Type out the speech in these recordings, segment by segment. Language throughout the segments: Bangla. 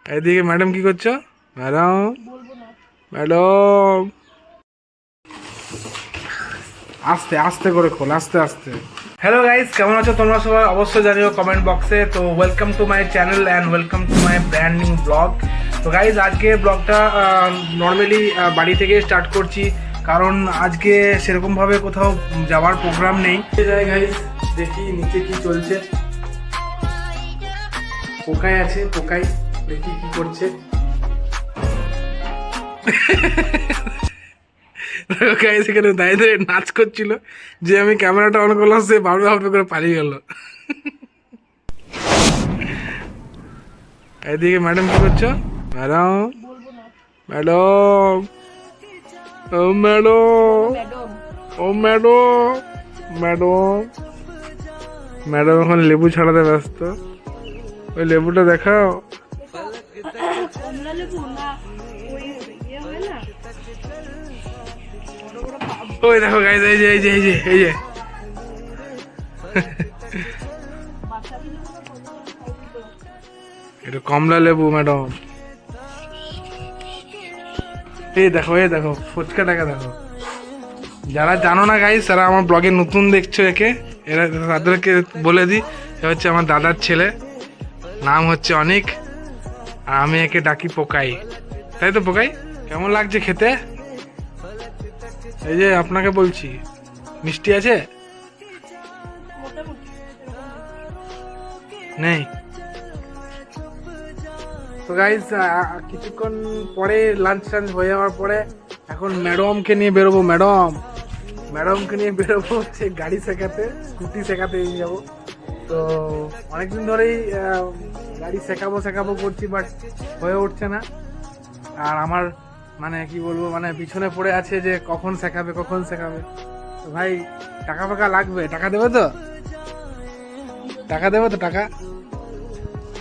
এদিকে ম্যাডাম কি করছো? ম্যাডাম, ম্যাডাম, আস্তে আস্তে করে খোল, আস্তে আস্তে। হ্যালো গাইস, কেমন আছো তোমরা সবাই? অবশ্যই জানিও কমেন্ট বক্সে। তো welcome to my channel and welcome to my brand new blog. তো গাইস, আজকে ব্লগটা নর্মালি বাড়ি থেকে স্টার্ট করছি, কারণ আজকে সেরকমভাবে কোথাও যাওয়ার প্রোগ্রাম নেই। যাই গাইস, দেখি নিচে কি চলছে। পোকাই আছে, পোকাই দেখি কি করছে। গাইস এখানে দাঁড়িয়ে দাঁড়িয়ে নাচ করছিল, যে আমি ক্যামেরাটা অন করলাম সে ভাবে ভাবে করে পালিয়ে গেল। এদিকে ম্যাডাম কি করছো? ম্যাডাম, ম্যাডাম, ও ম্যাডাম, ও ম্যাডাম, ম্যাডাম, ম্যাডাম এখন লেবু ছাড়াতে ব্যস্ত। ওই লেবুটা দেখাও। ওই দেখো গাইস, এই যে এই যে এই যে এই যে এটা কমলা লেবু ম্যাডাম। এই দেখো, এই দেখো ফুচকাটাকে দেখো। যারা জানো না গাইস, তারা আমার ব্লগে নতুন দেখছো একে, এরা তাদেরকে বলে দিই, এ হচ্ছে আমার দাদার ছেলে, নাম হচ্ছে অনিক, আর আমি একে ডাকি পোকাই। তাই তো পোকাই? কেমন লাগছে খেতে? এই যে আপনাকে বলছি, মিষ্টি আছে? নেই তো গাইস, কিছুক্ষণ পরে লাঞ্চ হয়ে যাওয়ার পরে এখন ম্যাডামকে নিয়ে বেরোবো। ম্যাডামকে নিয়ে বেরোবো হচ্ছে গাড়ি শেখাতে, স্কুটি শেখাতে নিয়ে যাবো। তো অনেকদিন ধরেই গাড়ি শেখাবো করছি, বাট হয়ে উঠছে না। আর আমার মানে কি বলবো, মানে পিছনে পড়ে আছে যে কখন শেখাবে। তো ভাই, টাকা ফাঁকা লাগবে, টাকা দেবে তো? টাকা,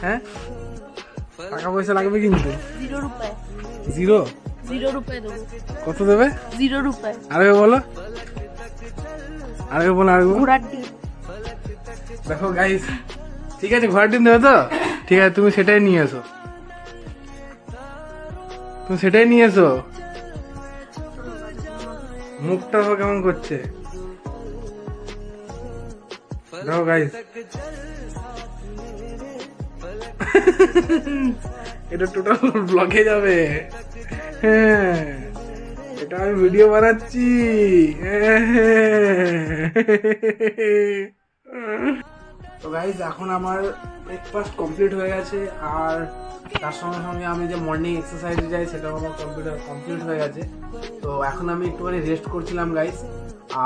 হ্যাঁ টাকা পয়সা লাগবে কিন্তু। জিরো রুপে দেবো। কত দেবে? 0 রুপে। আরেকবার বলো। দেখো গাইস, ঠিক আছে ঘোড়ার ডিম দেবে তো? ঠিক আছে, তুমি সেটাই নিয়ে এসো। মুখটা কেমন করছে দেখো গাইস। এটা টোটাল ব্লগে যাবে। হ্যাঁ, এটা আমি ভিডিও বানাচ্ছি। তো গাইস, এখন আমার ব্রেকফাস্ট কমপ্লিট হয়ে গেছে, আর তার সঙ্গে সঙ্গে আমি যে মর্নিং এক্সারসাইজে যাই সেটাও আমার কমপ্লিট হয়ে গেছে। তো এখন আমি একটুখানি রেস্ট করছিলাম গাইস।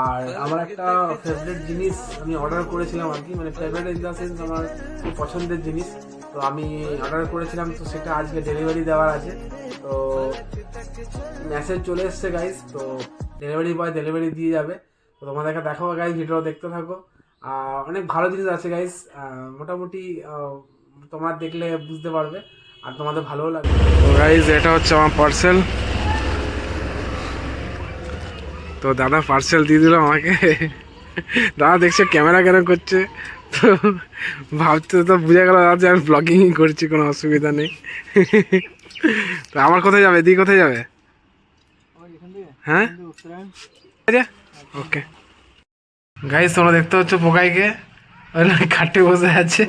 আর আমার একটা ফেভারিট জিনিস আমি অর্ডার করেছিলাম আর কি, মানে ফেভারিট ইন দ্য সেন্স আমার খুব পছন্দের জিনিস। তো আমি অর্ডার করেছিলাম, তো সেটা আজকে ডেলিভারি দেওয়ার আছে। তো মেসেজ চলে এসছে গাইস, তো ডেলিভারি বয় ডেলিভারি দিয়ে যাবে। তো তোমাদেরকে দেখাবো গাইস, ভিডিও দেখতে থাকো। অনেক ভালো জিনিস আছে গাইস, মোটামুটি তোমরা দেখলে বুঝতে পারবে, আর তোমাদের ভালোও লাগবে। তো গাইস, এটা হচ্ছে আমার পার্সেল। তো দাদা পার্সেল দিয়ে দিল আমাকে। দাদা দেখছে ক্যামেরা কেন করছে, তো ভাবতে তো বুঝে গেল দাদা যে আমি ব্লগিংই করছি, কোনো অসুবিধা নেই। তো আমার কোথায় যাবে? এদিকে কোথায় যাবে? হ্যাঁ, ওকে গাইস, তোমরা দেখতে হচ্ছে পোকাইকে, খাটে বসে আছে,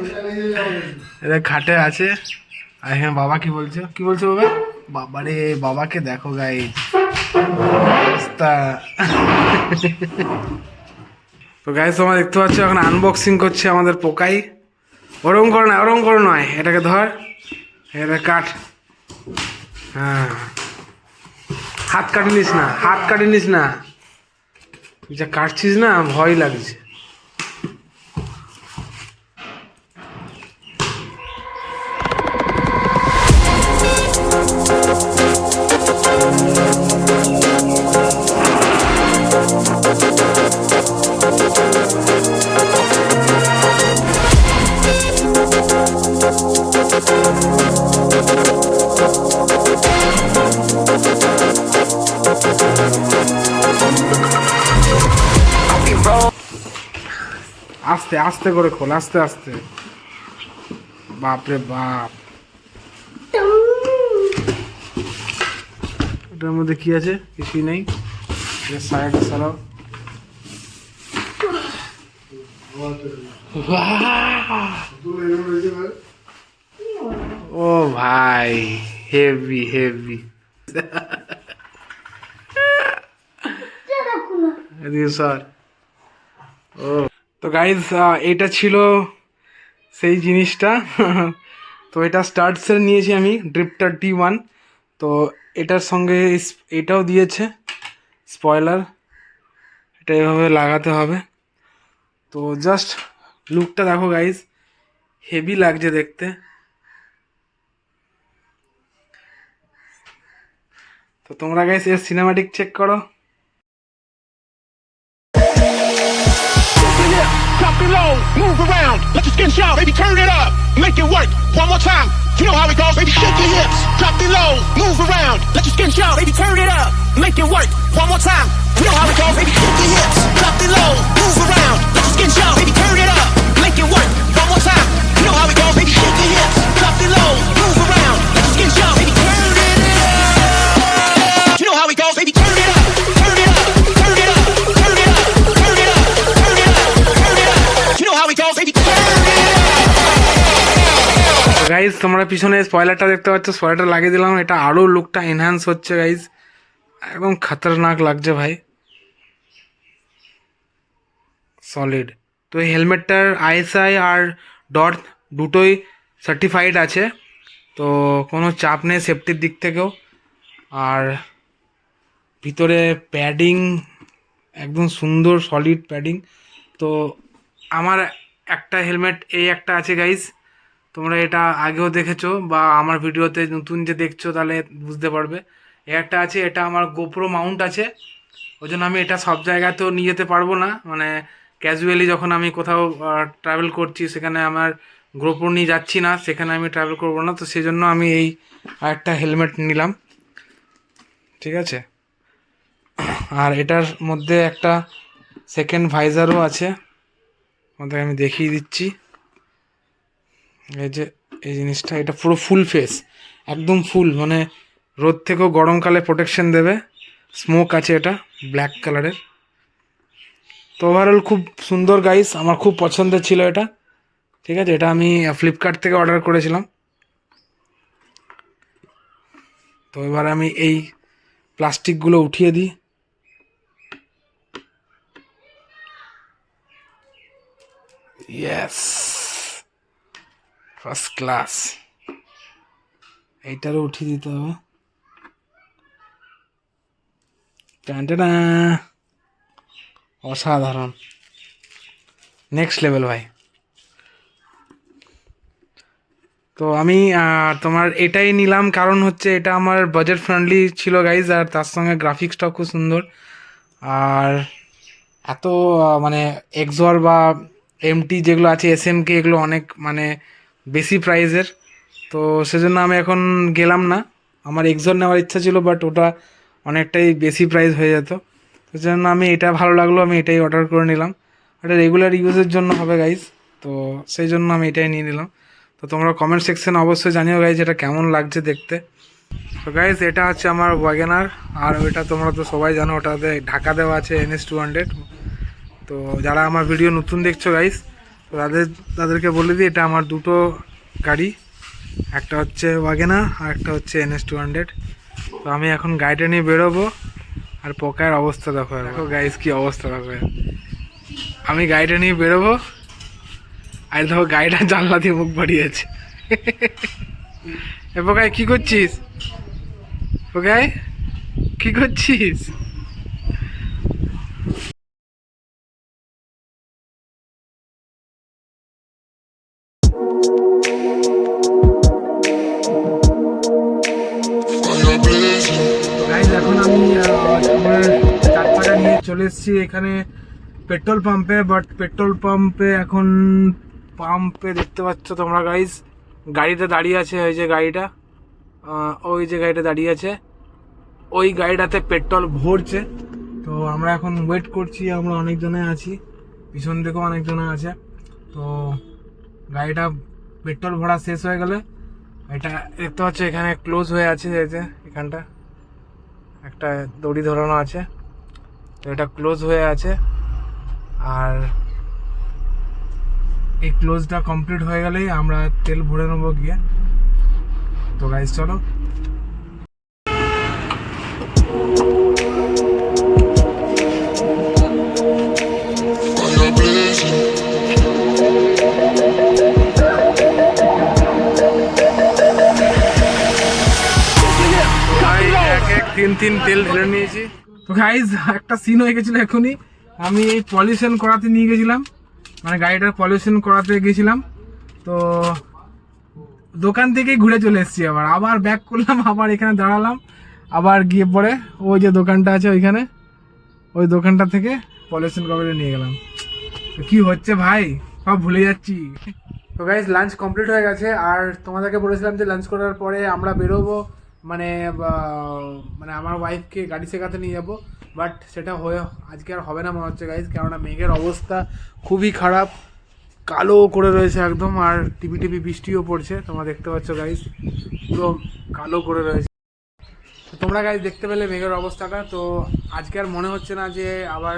খাটে আছে। আর হ্যাঁ, বাবা কি বলছো বাবা? বাবারে, বাবাকে দেখো গাইস অবস্থা। তো গাইস, তোমরা দেখতে পাচ্ছ এখন আনবক্সিং করছে আমাদের পোকাই। ওরম করে নয়, এটাকে ধর, এটা কাট। হ্যাঁ, হাত কাটি নিস না, যা কাটছিস না ভয় লাগছে। আস্তে আস্তে করে খোল, আস্তে আস্তে। বাপরে বাপ। এটার মধ্যে কি আছে? কিছুই নেই। সাইডে সারাও। ও ভাই, হেভি হেভি। স্যার, ও তো গাইজ, এটা ছিল সেই জিনিসটা। তো এটা স্টার্টসের নিয়েছি আমি, ড্রিফটার T1। তো এটার সঙ্গে এটাও দিয়েছে স্পয়লার, এটা এভাবে লাগাতে হবে। তো জাস্ট লুকটা দেখো গাইজ, হেভি লাগছে দেখতে। তো তোমরা গাইজ এর সিনেমাটিক চেক করো। Drop it low, move around, let your skin shout, baby turn it up, make it work, one more time, you know how it goes, baby shake your hips, drop it low, move around, let your skin shout, baby turn it up, make it work, one more time, you know how it goes, baby shake your hips, drop it low, move around, let your skin shout, baby turn it up, make it work, one more time, you know how it goes, baby shake your hips, drop it low, move around, let your skin shout, baby turn it up, you know how it goes, baby turn it up, turn it up, turn it up, turn it up, turn it up, turn it up, turn it up, you know how it goes, baby turn it up. Guys তোমরা পিছনে স্পয়লারটা দেখতে পাচ্ছ, স্পয়লারটা লাগিয়ে দিলাম, এটা আরও লুকটা এনহ্যান্স হচ্ছে গাইজ, একদম খতরনাক লাগছে ভাই, সলিড। তো এই হেলমেটটার ISI আর ডট দুটোই সার্টিফাইড আছে, তো কোনো চাপ নেই সেফটির দিক থেকেও। আর ভিতরে প্যাডিং একদম সুন্দর সলিড প্যাডিং। তো আমার একটা হেলমেট এই একটা আছে গাইজ, তোমরা এটা আগেও দেখেছো বা আমার ভিডিওতে নতুন যে দেখছো তাহলে বুঝতে পারবে। এই একটা আছে, এটা আমার গোপ্রো মাউন্ট আছে, ওই জন্য আমি এটা সব জায়গাতেও নিয়ে যেতে পারবো না, মানে ক্যাজুয়ালি যখন আমি কোথাও ট্রাভেল করছি সেখানে আমার গোপ্রো নিয়ে যাচ্ছি না, সেখানে আমি ট্রাভেল করবো না, তো সেই জন্য আমি এই একটা হেলমেট নিলাম, ঠিক আছে। আর এটার মধ্যে একটা সেকেন্ড ভাইজারও আছে, তোমাদের আমি দেখিয়ে দিচ্ছি। এই যে এই জিনিসটা, এটা পুরো ফুল ফেস, একদম ফুল, মানে রোদ থেকেও গরমকালে প্রোটেকশন দেবে। স্মোক আছে, এটা ব্ল্যাক কালারের। তো ওভারঅল খুব সুন্দর গাইস, আমার খুব পছন্দের ছিল এটা, ঠিক আছে। এটা আমি ফ্লিপকার্ট থেকে অর্ডার করেছিলাম। তো এবার আমি এই প্লাস্টিকগুলো উঠিয়ে দিই। Yes, first class. এইটারও উঠিয়ে দিতে হবে। টানটানা, অসাধারণ, নেক্সট লেভেল ভাই। তো আমি তোমার এটাই নিলাম, কারণ হচ্ছে এটা আমার বাজেট ফ্রেন্ডলি ছিল গাইজ, আর তার সঙ্গে গ্রাফিক্সটাও খুব সুন্দর। আর এত মানে এক্সর বা MT যেগুলো আছে, SMK, এগুলো অনেক মানে বেশি প্রাইজের, তো সেজন্য আমি এখন গেলাম না। আমার এক্সর নেওয়ার ইচ্ছা ছিল, বাট ওটা অনেকটাই বেশি প্রাইস হয়ে যেত, সেজন্য আমি এটা ভালো লাগলো, আমি এটাই অর্ডার করে নিলাম। এটা রেগুলার ইউজের জন্য হবে গাইজ, তো সেই জন্য আমি এটাই নিয়ে নিলাম। তো তোমরা কমেন্ট সেকশনে অবশ্যই জানিও গাইজ এটা কেমন লাগছে দেখতে। তো গাইজ এটা হচ্ছে আমার ওয়াগনার, আর ওইটা তোমরা তো সবাই জানো, ওটাতে ঢাকা দেওয়া আছে NS200। তো যারা আমার ভিডিও নতুন দেখছো গাইজ, তো তাদেরকে বলে দিই, এটা আমার দুটো গাড়ি, একটা হচ্ছে ওয়াগনার আর একটা হচ্ছে NS200। তো আমি এখন গাড়িটা নিয়ে বেরোবো, আর পোকার অবস্থা দেখো, দেখো গাইজ কি অবস্থা দেখো। আমি গাড়িটা নিয়ে বেরোবো, আর দেখো গাড়িটা জানলা দিয়ে মুখ বাড়িয়েছে। এ পোকায় কি করছিস? পোকায় কি করছিস? এখন আমি আমার 4 চাকা নিয়ে চলে এসেছি এখানে পেট্রোল পাম্পে, বাট পেট্রোল পাম্পে এখন পাম্পে দেখতে পাচ্ছ তোমরা গাইজ, গাড়িতে দাঁড়িয়ে আছে, ওই যে গাড়িটা, ওই যে গাড়িটা দাঁড়িয়ে আছে, ওই গাড়িটাতে পেট্রোল ভরছে। তো আমরা এখন ওয়েট করছি, আমরা অনেকজনে আছি, পিছন দিকেও অনেকজনে আছে। তো গাড়িটা পেট্রোল ভরা শেষ হয়ে গেলে, এটা দেখতে পাচ্ছ এখানে ক্লোজ হয়ে আছে, এই যে এখানটা একটা দড়ি ধরানো আছে, তো এটা ক্লোজ হয়ে আছে। আর এই ক্লোজটা কমপ্লিট হয়ে গেলেই আমরা তেল ভরে নেবো গিয়ে। তো গাইস চলো। তিন তেল ঢেলে নিয়েছি। তো গাইজ একটা সিন হয়ে গেছিল এখনই। আমি এই পলিউশন করাতে নিয়ে গেছিলাম, মানে গাড়িটার পলিউশন করাতে গেছিলাম। তো দোকান থেকেই ঘুরে চলে এসেছি, আবার ব্যাক করলাম, আবার এখানে দাঁড়ালাম, আবার গিয়ে পরে ওই যে দোকানটা আছে ওইখানে, ওই দোকানটা থেকে পলিউশন কভারে নিয়ে গেলাম। তো কি হচ্ছে ভাই, সব ভুলে যাচ্ছি। তো গাইজ লাঞ্চ কমপ্লিট হয়ে গেছে, আর তোমাদেরকে বলেছিলাম যে লাঞ্চ করার পরে আমরা বেরোবো, মানে মানে আমার ওয়াইফকে গাড়ি শেখাতে নিয়ে যাবো। বাট সেটা হয়ে আজকে আর হবে না মনে হচ্ছে গাইজ, কেননা মেঘের অবস্থা খুবই খারাপ, কালো করে রয়েছে একদম, আর টিপি টিপি বৃষ্টিও পড়ছে, তোমরা দেখতে পাচ্ছ গাইজ, পুরো কালো করে রয়েছে। তোমরা গাইজ দেখতে পেলে মেঘের অবস্থাটা। তো আজকে আর মনে হচ্ছে না যে আবার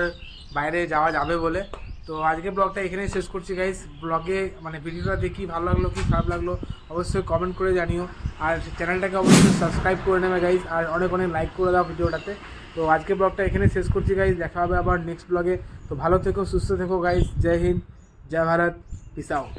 বাইরে যাওয়া যাবে বলে। তো আজকে ব্লগটা এখানেই শেষ করছি গাইজ। ব্লগে মানে ভিডিওটা দেখি ভালো লাগলো কি খারাপ লাগলো অবশ্যই কমেন্ট করে জানিও, আর চ্যানেলটাকে অবশ্যই সাবস্ক্রাইব করে নেবে গাইজ, আর অনেক অনেক লাইক করে দাও ভিডিওটাতে। তো আজকে ব্লগটা এখানে শেষ করছি গাইজ, দেখা হবে আবার নেক্সট ব্লগে। তো ভালো থেকো, সুস্থ থেকো গাইজ। জয় হিন্দ, জয় ভারত, পিস আউট।